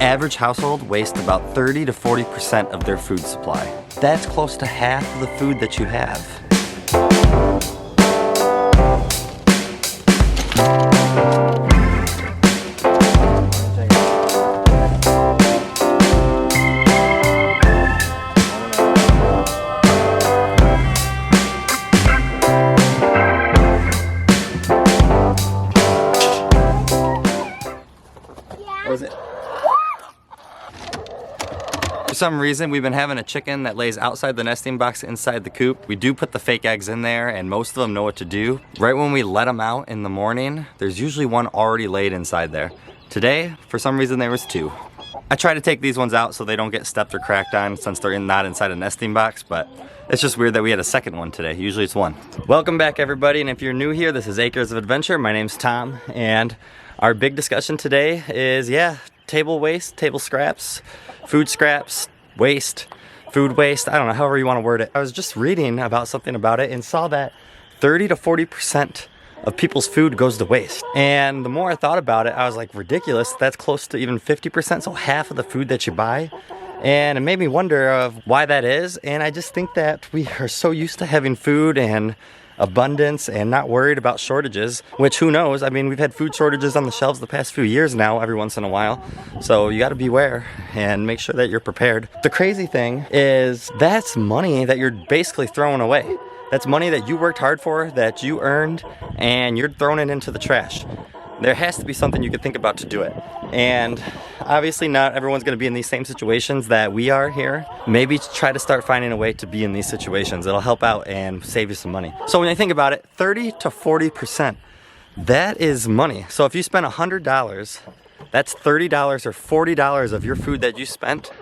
average household wastes about 30 to 40% of their food supply. That's close to half of the food that you have. For some reason, we've been having a chicken that lays outside the nesting box inside the coop. We do put the fake eggs in there, and most of them know what to do. Right when we let them out in the morning, there's usually one already laid inside there. Today, for some reason, there was 2. I try to take these ones out so they don't get stepped or cracked on since they're not inside a nesting box, but it's just weird that we had a second one today. Usually it's 1. Welcome back, everybody, and if you're new here, this is Acres of Adventure. My name's Tom, and our big discussion today is, table waste, table scraps, food scraps, waste, food waste, I don't know, however you want to word it. I was just reading about something about it and saw that 30 to 40% of people's food goes to waste. And the more I thought about it, I was like, ridiculous, that's close to even 50%, so half of the food that you buy. And it made me wonder of why that is, and I just think that we are so used to having food and abundance and not worried about shortages, which who knows, I mean, we've had food shortages on the shelves the past few years now every once in a while, so you got to beware and make sure that you're prepared. The crazy thing is that's money that you're basically throwing away. That's money that you worked hard for, that you earned, and you're throwing it into the trash. There has to be something you could think about to do it. And obviously not everyone's going to be in these same situations that we are here. Maybe try to start finding a way to be in these situations. It'll help out and save you some money. So when you think about it, 30 to 40%, that is money. So if you spend $100, that's $30 or $40 of your food that you spent.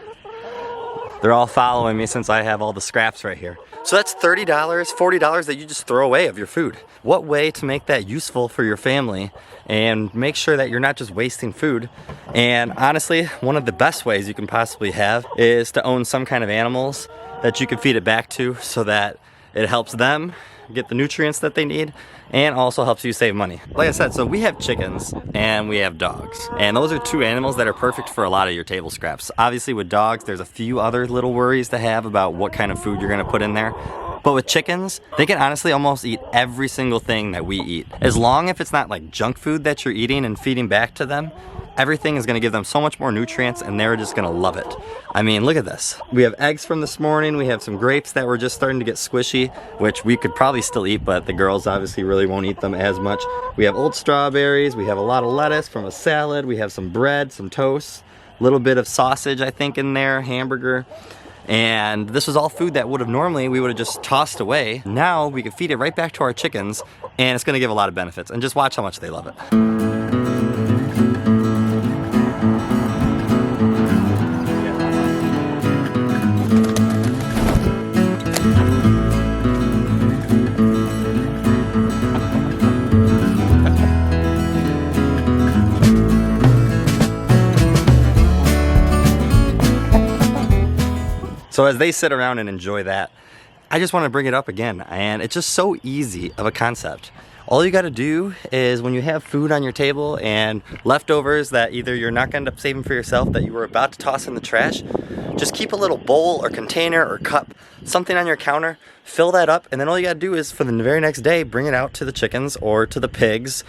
They're all following me since I have all the scraps right here. So that's $30, $40 that you just throw away of your food. What way to make that useful for your family and make sure that you're not just wasting food? And honestly, one of the best ways you can possibly have is to own some kind of animals that you can feed it back to so that it helps them get the nutrients that they need and also helps you save money. Like I said, so we have chickens and we have dogs, and those are 2 animals that are perfect for a lot of your table scraps. Obviously with dogs, there's a few other little worries to have about what kind of food you're gonna put in there. But with chickens, they can honestly almost eat every single thing that we eat. As long as it's not like junk food that you're eating and feeding back to them, everything is gonna give them so much more nutrients and they're just gonna love it. I mean, look at this. We have eggs from this morning. We have some grapes that were just starting to get squishy, which we could probably still eat, but the girls obviously really won't eat them as much. We have old strawberries. We have a lot of lettuce from a salad. We have some bread, some toast, a little bit of sausage, I think, in there, hamburger. And this was all food that would have normally, we would have just tossed away. Now we can feed it right back to our chickens and it's gonna give a lot of benefits. And just watch how much they love it. So as they sit around and enjoy that, I just want to bring it up again, and it's just so easy of a concept. All you got to do is when you have food on your table and leftovers that either you're not going to end up saving for yourself that you were about to toss in the trash, just keep a little bowl or container or cup, something on your counter, fill that up, and then all you got to do is for the very next day bring it out to the chickens or to the pigs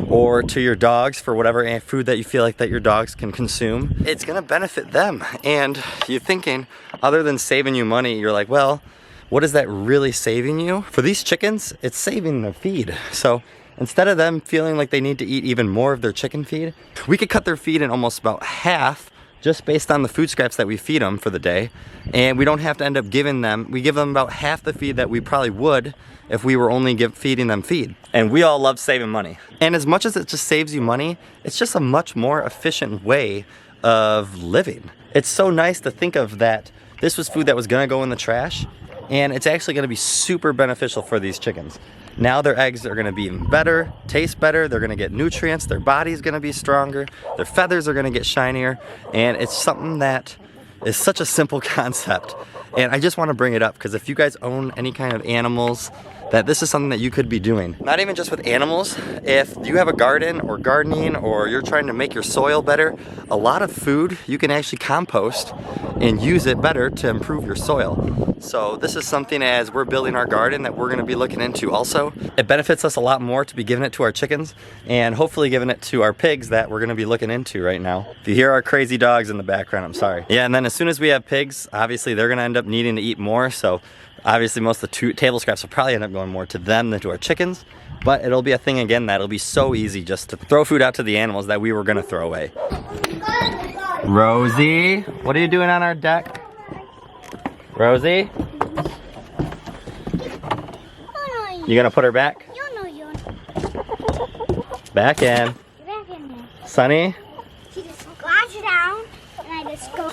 or to your dogs for whatever food that you feel like that your dogs can consume. It's going to benefit them. And you're thinking, other than saving you money, you're like, well, what is that really saving you? For these chickens, it's saving their feed. So instead of them feeling like they need to eat even more of their chicken feed, we could cut their feed in almost about half just based on the food scraps that we feed them for the day. And we don't have to end up giving them, we give them about half the feed that we probably would if we were only feeding them feed. And we all love saving money. And as much as it just saves you money, it's just a much more efficient way of living. It's so nice to think of that this was food that was gonna go in the trash, and it's actually gonna be super beneficial for these chickens. Now their eggs are gonna be even better, taste better, they're gonna get nutrients, their body's gonna be stronger, their feathers are gonna get shinier, and it's something that is such a simple concept. And I just wanna bring it up because if you guys own any kind of animals that this is something that you could be doing. Not even just with animals. If you have a garden or gardening, or you're trying to make your soil better, a lot of food you can actually compost and use it better to improve your soil. So this is something, as we're building our garden, that we're gonna be looking into also. It benefits us a lot more to be giving it to our chickens, and hopefully giving it to our pigs that we're gonna be looking into right now. If you hear our crazy dogs in the background, I'm sorry. Yeah, and then as soon as we have pigs, obviously they're gonna end up needing to eat more, so obviously most of the table scraps will probably end up going more to them than to our chickens, but it'll be a thing again that it'll be so easy just to throw food out to the animals that we were gonna throw away. Rosie, what are you doing on our deck? Rosie? You gonna put her back? Back in. Sunny? She just squats down and I just go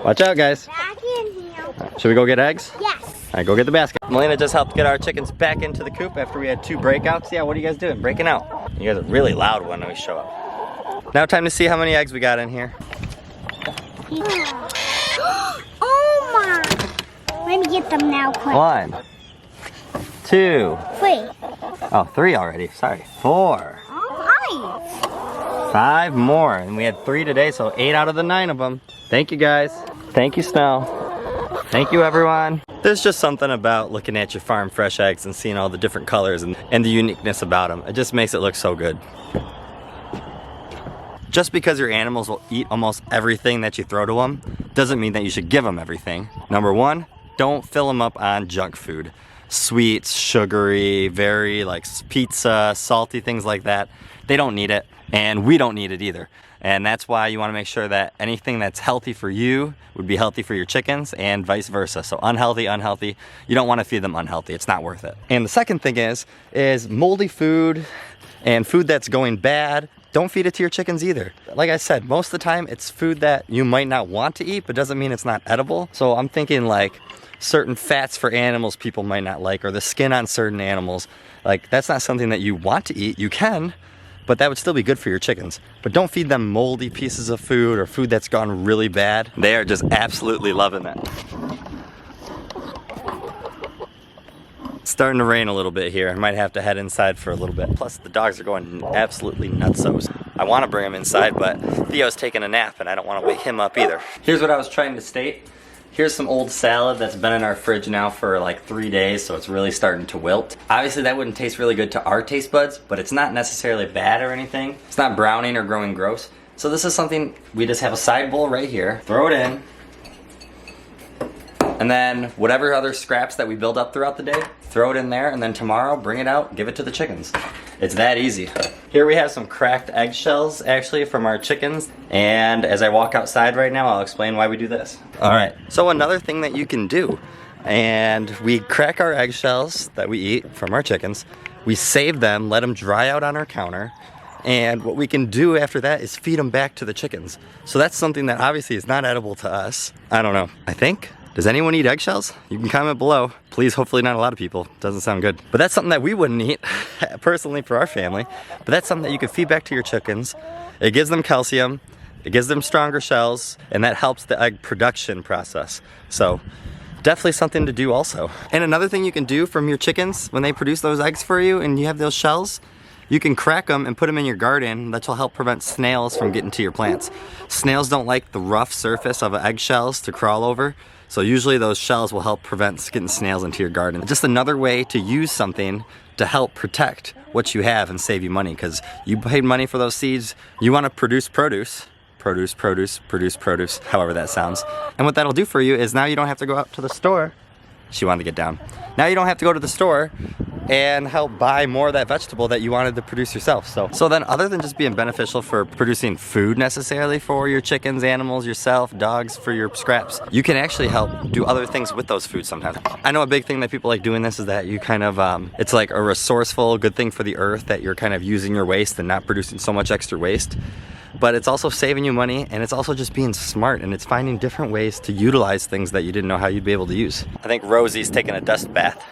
Watch out, guys. back in here. Should we go get eggs? Yes. All right, go get the basket. Melina just helped get our chickens back into the coop after we had 2 breakouts. Yeah, what are you guys doing? Breaking out. You guys are really loud when we show up. Now time to see how many eggs we got in here. Oh my. Let me get them now quick. 1, 2. 3. Oh, 3 already. Sorry. 4. Oh, 5 more. And we had 3 today, so 8 out of the 9 of them. Thank you, guys. Thank you, Snow. Thank you, everyone. There's just something about looking at your farm fresh eggs and seeing all the different colors and the uniqueness about them. It just makes it look so good. Just because your animals will eat almost everything that you throw to them doesn't mean that you should give them everything. Number 1, don't fill them up on junk food. Sweets, sugary, very like pizza, salty, things like that. They don't need it, and we don't need it either. And that's why you want to make sure that anything that's healthy for you would be healthy for your chickens, and vice versa. So unhealthy, you don't want to feed them unhealthy. It's not worth it. And the second thing is moldy food and food that's going bad. Don't feed it to your chickens either. Like I said, most of the time it's food that you might not want to eat, but doesn't mean it's not edible. So I'm thinking like certain fats for animals people might not like, or the skin on certain animals. Like, that's not something that you want to eat. You can, but that would still be good for your chickens. But don't feed them moldy pieces of food or food that's gone really bad. They are just absolutely loving that. It's starting to rain a little bit here. I might have to head inside for a little bit. Plus the dogs are going absolutely nutsos. I want to bring them inside, but Theo's taking a nap and I don't want to wake him up either. Here's what I was trying to state. Here's some old salad that's been in our fridge now for like 3 days, so it's really starting to wilt. Obviously that wouldn't taste really good to our taste buds, but it's not necessarily bad or anything. It's not browning or growing gross. So this is something, we just have a side bowl right here. Throw it in. And then whatever other scraps that we build up throughout the day, throw it in there, and then tomorrow bring it out, give it to the chickens. It's that easy. Here we have some cracked eggshells actually from our chickens, and as I walk outside right now, I'll explain why we do this. All right, so another thing that you can do, and we crack our eggshells that we eat from our chickens, we save them, let them dry out on our counter, and what we can do after that is feed them back to the chickens. So that's something that obviously is not edible to us. I don't know, I think. Does anyone eat eggshells? You can comment below. Please, hopefully not a lot of people. Doesn't sound good. But that's something that we wouldn't eat, personally for our family. But that's something that you can feed back to your chickens. It gives them calcium, it gives them stronger shells, and that helps the egg production process. So definitely something to do also. And another thing you can do from your chickens when they produce those eggs for you and you have those shells, you can crack them and put them in your garden. That will help prevent snails from getting to your plants. Snails don't like the rough surface of eggshells to crawl over. So usually those shells will help prevent getting snails into your garden. Just another way to use something to help protect what you have and save you money, because you paid money for those seeds. You want to produce produce, however that sounds. And what that'll do for you is now you don't have to go out to the store. She wanted to get down. Now you don't have to go to the store and help buy more of that vegetable that you wanted to produce yourself. So then other than just being beneficial for producing food necessarily for your chickens, animals, yourself, dogs, for your scraps, you can actually help do other things with those foods sometimes. I know a big thing that people like doing this is that you kind of, it's like a resourceful, good thing for the earth that you're kind of using your waste and not producing so much extra waste. But it's also saving you money, and it's also just being smart, and it's finding different ways to utilize things that you didn't know how you'd be able to use. I think Rosie's taking a dust bath.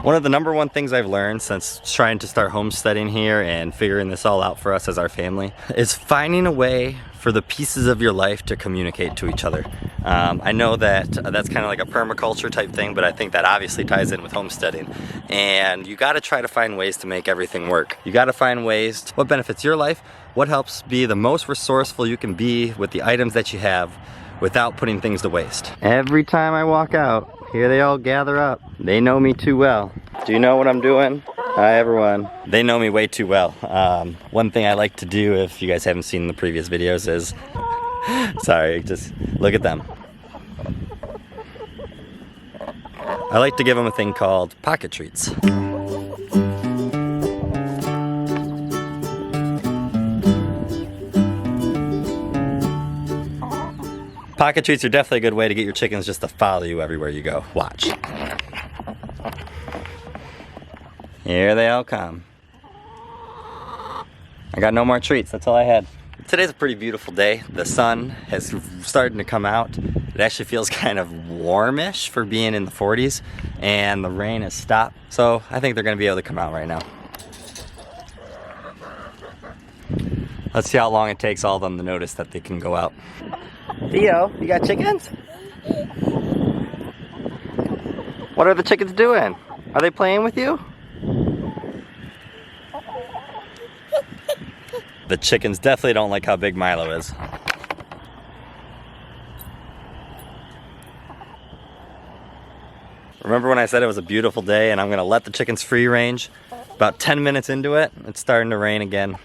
One of the #1 things I've learned since trying to start homesteading here and figuring this all out for us as our family is finding a way for the pieces of your life to communicate to each other. I know that that's kind of like a permaculture type thing, but I think that obviously ties in with homesteading. And you gotta try to find ways to make everything work. You gotta find ways what benefits your life, what helps be the most resourceful you can be with the items that you have without putting things to waste. Every time I walk out, here they all gather up. They know me too well. Do you know what I'm doing? Hi everyone. They know me way too well. One thing I like to do, if you guys haven't seen the previous videos, is sorry, just look at them. I like to give them a thing called pocket treats. Pocket treats are definitely a good way to get your chickens just to follow you everywhere you go. Watch. Here they all come. I got no more treats, that's all I had. Today's a pretty beautiful day. The sun has started to come out. It actually feels kind of warmish for being in the 40s, and the rain has stopped. So I think they're gonna be able to come out right now. Let's see how long it takes all of them to notice that they can go out. Theo, you got chickens? What are the chickens doing? Are they playing with you? The chickens definitely don't like how big Milo is. Remember when I said it was a beautiful day and I'm gonna let the chickens free range? About 10 minutes into it, it's starting to rain again.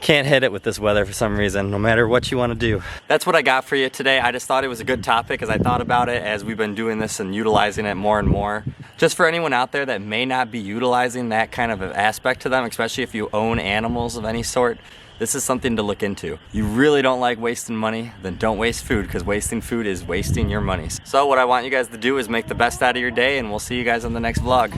Can't hit it with this weather for some reason, no matter what you want to do. That's what I got for you today. I just thought it was a good topic as I thought about it as we've been doing this and utilizing it more and more. Just for anyone out there that may not be utilizing that kind of an aspect to them, especially if you own animals of any sort, this is something to look into. You really don't like wasting money, then don't waste food, because wasting food is wasting your money. So what I want you guys to do is make the best out of your day, and we'll see you guys on the next vlog.